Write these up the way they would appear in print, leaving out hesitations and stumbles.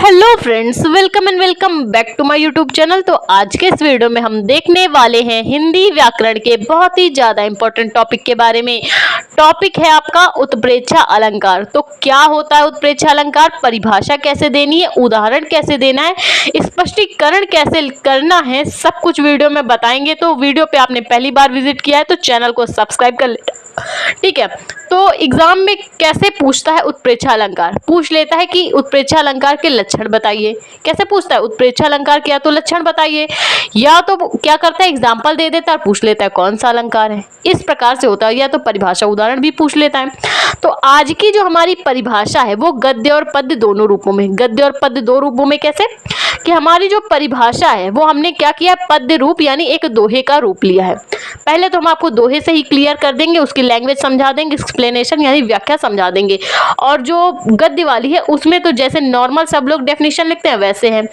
Hello friends, welcome and welcome back to my YouTube channel. तो आज के इस वीडियो में हम देखने वाले हैं हिंदी व्याकरण के बहुत ही ज्यादा इंपॉर्टेंट टॉपिक के बारे में। टॉपिक है आपका उत्प्रेक्षा अलंकार। तो क्या होता है उत्प्रेक्षा अलंकार, परिभाषा कैसे देनी है, उदाहरण कैसे देना है, स्पष्टीकरण कैसे करना है, सब कुछ वीडियो में बताएंगे। तो वीडियो पे आपने पहली बार विजिट किया है तो चैनल को सब्सक्राइब कर ले, ठीक है। तो एग्जाम में कैसे पूछता है उत्प्रेक्षा अलंकार, पूछ लेता है कि उत्प्रेक्षा अलंकार के लक्षण बताइए। कैसे पूछता है उत्प्रेक्षा अलंकार के, या तो लक्षण बताइए या तो क्या करता है एग्जाम्पल दे देता है, पूछ लेता है कौन सा अलंकार है। इस प्रकार से होता है, या तो परिभाषा उदाहरण भी पूछ लेता है। तो आज की जो हमारी परिभाषा है वो गद्य और पद्य दोनों रूपों में, गद्य और पद्य दो रूपों में। कैसे कि हमारी जो परिभाषा है वो हमने क्या किया, पद्य रूप यानी एक दोहे का रूप लिया है। पहले तो हम आपको दोहे से ही क्लियर कर देंगे, उसकी लैंग्वेज समझा देंगे, एक्सप्लेनेशन यानी व्याख्या समझा देंगे। और जो गद्य वाली है उसमें तो जैसे नॉर्मल सब लोग डेफिनेशन लिखते हैं वैसे हैं।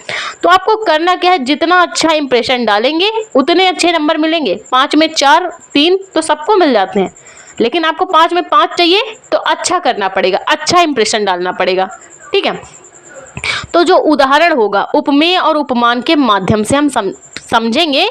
तो आपको करना क्या है, जितना अच्छा इंप्रेशन डालेंगे उतने अच्छे नंबर मिलेंगे। 5 में 4 3 तो सबको मिल जाते हैं, लेकिन आपको 5 में 5 चाहिए तो अच्छा करना पड़ेगा, अच्छा इंप्रेशन डालना पड़ेगा, ठीक है। तो जो उदाहरण होगा उपमेय और उपमान के माध्यम से हम समझेंगे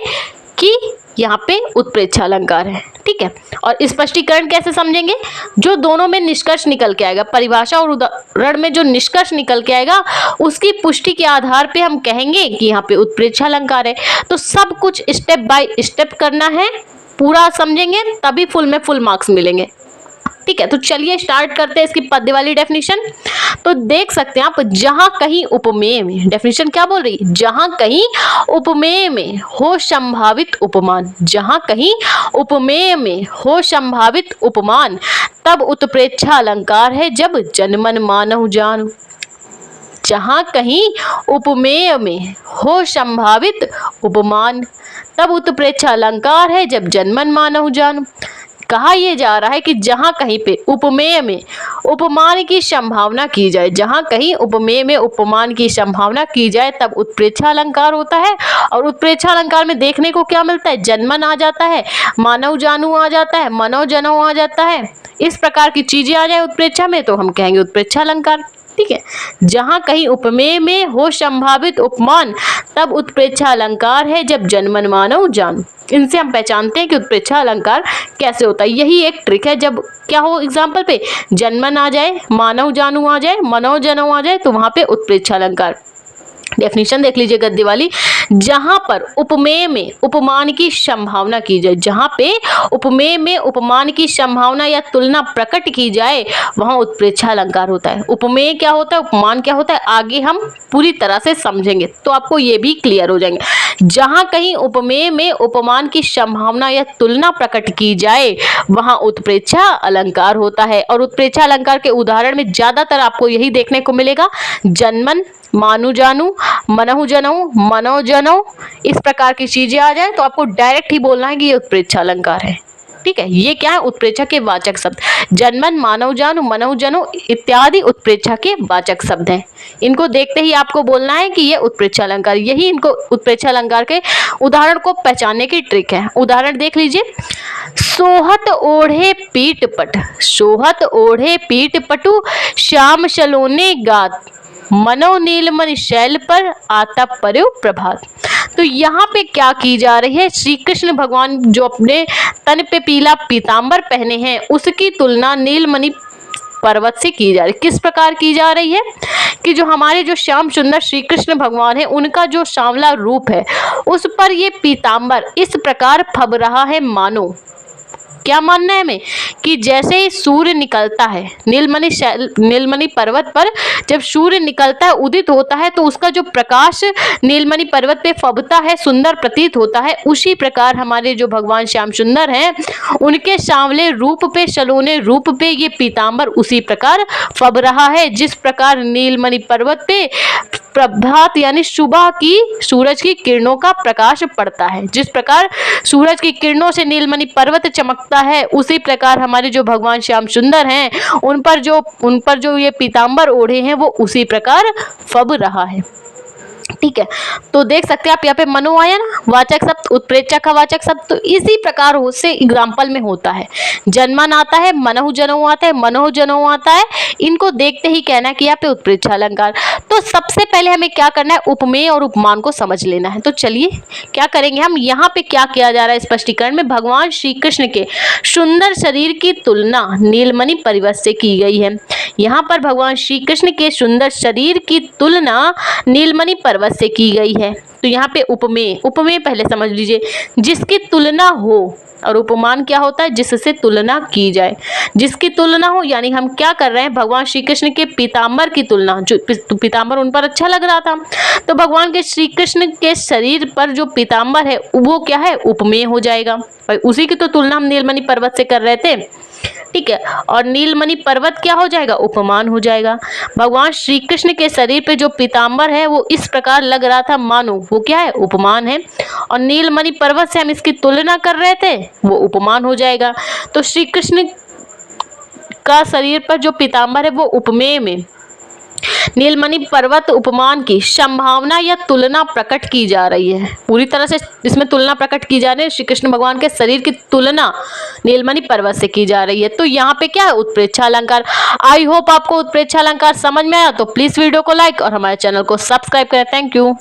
कि यहाँ पे उत्प्रेक्षा अलंकार है, ठीक है। और स्पष्टीकरण कैसे समझेंगे, जो दोनों में निष्कर्ष निकल के आएगा, परिभाषा और उदाहरण में जो निष्कर्ष निकल के आएगा उसकी पुष्टि के आधार पे हम कहेंगे कि यहाँ पे उत्प्रेक्षा अलंकार है। तो सब कुछ स्टेप बाय स्टेप करना है, पूरा समझेंगे तभी फुल में फुल मार्क्स मिलेंगे, ठीक है। तो चलिए स्टार्ट करते हैं इसकी पद्य वाली डेफिनेशन। तो देख सकते हैं आप, जहां कहीं उपमेय में, डेफिनेशन क्या बोल रही है, जहां कहीं उपमेय में हो संभावित उपमान, जहां कहीं उपमेय में हो संभावित उपमान तब उत्प्रेक्षा अलंकार है जब जनमन मानहु जानू। जहां कहीं उपमेय में हो संभावित उपमान तब उत्प्रेक्षा अलंकार है जब जनमन मानहु जानू। कहा यह जा रहा है कि जहां कहीं पे उपमेय में उपमान की संभावना की जाए, जहां कहीं उपमेय में उपमान की संभावना की जाए तब उत्प्रेक्षा अलंकार होता है। और उत्प्रेक्षा अलंकार में देखने को क्या मिलता है, जन्मन आ जाता है, मानव जानू आ जाता है, मनो जनो आ जाता है, इस प्रकार की चीजें आ जाए उत्प्रेक्षा में तो हम कहेंगे उत्प्रेक्षा अलंकार, ठीक है। जहां कहीं उपमेय में हो संभावित उपमान तब उत्प्रेक्षा अलंकार है जब जनमन मानव जानू। इनसे हम पहचानते हैं कि उत्प्रेक्षा अलंकार कैसे होता है। यही एक ट्रिक है, जब क्या हो एग्जाम्पल पे जनमन आ जाए, मानव जानू आ जाए, मनो जनो आ जाए तो वहां पे उत्प्रेक्षा अलंकार। डेफिनेशन देख लीजिए गद्य वाली, जहां पर उपमेय में उपमान की संभावना की जाए, जहां पे उपमेय में उपमान की संभावना या तुलना प्रकट की जाए वहां उत्प्रेक्षा अलंकार होता है। उपमेय क्या होता है, उपमान क्या होता है, आगे हम पूरी तरह से समझेंगे तो आपको ये भी क्लियर हो जाएंगे। जहां कहीं उपमेय में उपमान की संभावना या तुलना प्रकट की जाए वहां उत्प्रेक्षा अलंकार होता है। और उत्प्रेक्षा अलंकार के उदाहरण में ज्यादातर आपको यही देखने को मिलेगा, जनमन, मानु जानू, मनहु जनऊ, मनो जनो, इस प्रकार की चीजें आ जाए तो आपको डायरेक्ट ही बोलना है कि ये उत्प्रेक्षा अलंकार है, ठीक है। ये क्या है, उत्प्रेक्षा के वाचक शब्द, जनमन, मानव जानू, मनहु जनो इत्यादि उत्प्रेक्षा के वाचक शब्द हैं। इनको देखते ही आपको बोलना है कि ये उत्प्रेक्षा अलंकार, यही इनको उत्प्रेक्षा अलंकार के उदाहरण को पहचानने की ट्रिक है। उदाहरण देख लीजिए, सोहत ओढ़े पीठ पट, सोहत ओढ़े पीठ पटु श्याम सलोने गात, मनो नीलमणि शैल पर आता पर्यो प्रभात। तो यहाँ पे क्या की जा रही है, श्री कृष्ण भगवान जो अपने तन पे पीला पीतांबर पहने हैं उसकी तुलना नीलमणि पर्वत से की जा रही है। किस प्रकार की जा रही है कि जो हमारे जो श्याम सुंदर श्री कृष्ण भगवान है उनका जो सांवला रूप है उस पर ये पीतांबर इस प्रकार फब रहा है, मानो क्या मानना है हमें कि जैसे ही सूर्य निकलता है नीलमणि पर्वत पर, जब सूर्य निकलता है उदित होता है तो उसका जो प्रकाश नीलमणि पर्वत पे फबता है, सुंदर प्रतीत होता है, उसी प्रकार हमारे जो भगवान श्याम सुंदर हैं उनके सांवले रूप पे, सलोने रूप पे ये पीतांबर उसी प्रकार फब रहा है जिस प्रकार नीलमणि पर्वत पे प्रभात यानी सुबह की सूरज की किरणों का प्रकाश पड़ता है। जिस प्रकार सूरज की किरणों से नीलमणि पर्वत चमकता है उसी प्रकार हमारे जो भगवान श्याम सुंदर हैं उन पर जो ये पीतांबर ओढ़े हैं वो उसी प्रकार फब रहा है। ठीक है, तो देख सकते हैं आप यहाँ पे मनो आया ना, वाचक शब्द, उत्प्रेक्षा का वाचक शब्द। तो इसी प्रकार से एग्जाम्पल में होता है, जन्मन आता है, मनहु जनऊ आता है, मनोह जनऊ आता है। इनको देखते ही कहना है कि यहाँ पे उत्प्रेक्षा अलंकार। तो सबसे पहले हमें क्या करना है, उपमेय और उपमान को समझ लेना है। तो चलिए क्या करेंगे हम, यहाँ पे क्या किया जा रहा है स्पष्टीकरण में, भगवान श्री कृष्ण के सुंदर शरीर की तुलना नीलमणि पर्वत से की गई है। यहाँ पर भगवान श्री कृष्ण के सुंदर शरीर की तुलना नीलमणि पर्वत से की गई है। तो यहाँ पे उपमेय, उपमेय पहले समझ लीजिए, जिसकी तुलना हो, और उपमान क्या होता है, जिससे तुलना की जाए, जिसकी तुलना हो। यानी हम क्या कर रहे हैं, भगवान श्री कृष्ण के पीताम्बर की तुलना, जो पीताम्बर उन पर अच्छा लग रहा था, तो भगवान के श्री कृष्ण के शरीर पर जो पीताम्बर है वो क्या है, उपमेय हो जाएगा। भाई उसी की तो तुलना हम नीलमणि पर्वत से कर रहे थे, ठीक है। और नीलमणि पर्वत क्या हो जाएगा, उपमान हो जाएगा। भगवान श्री कृष्ण के शरीर पे जो पीताम्बर है वो इस प्रकार लग रहा था मानो, वो क्या है, उपमान है। और नीलमणि पर्वत से हम इसकी तुलना कर रहे थे, वो उपमान हो जाएगा। तो श्री कृष्ण का शरीर पर जो पीताम्बर है वो उपमेय में, नीलमणि पर्वत उपमान की संभावना या तुलना प्रकट की जा रही है। पूरी तरह से इसमें तुलना प्रकट की जा रही है, श्री कृष्ण भगवान के शरीर की तुलना नीलमणि पर्वत से की जा रही है। तो यहाँ पे क्या है, उत्प्रेक्षा अलंकार। आई होप आपको उत्प्रेक्षा अलंकार समझ में आया। तो प्लीज वीडियो को लाइक और हमारे चैनल को सब्सक्राइब करें। Thank you.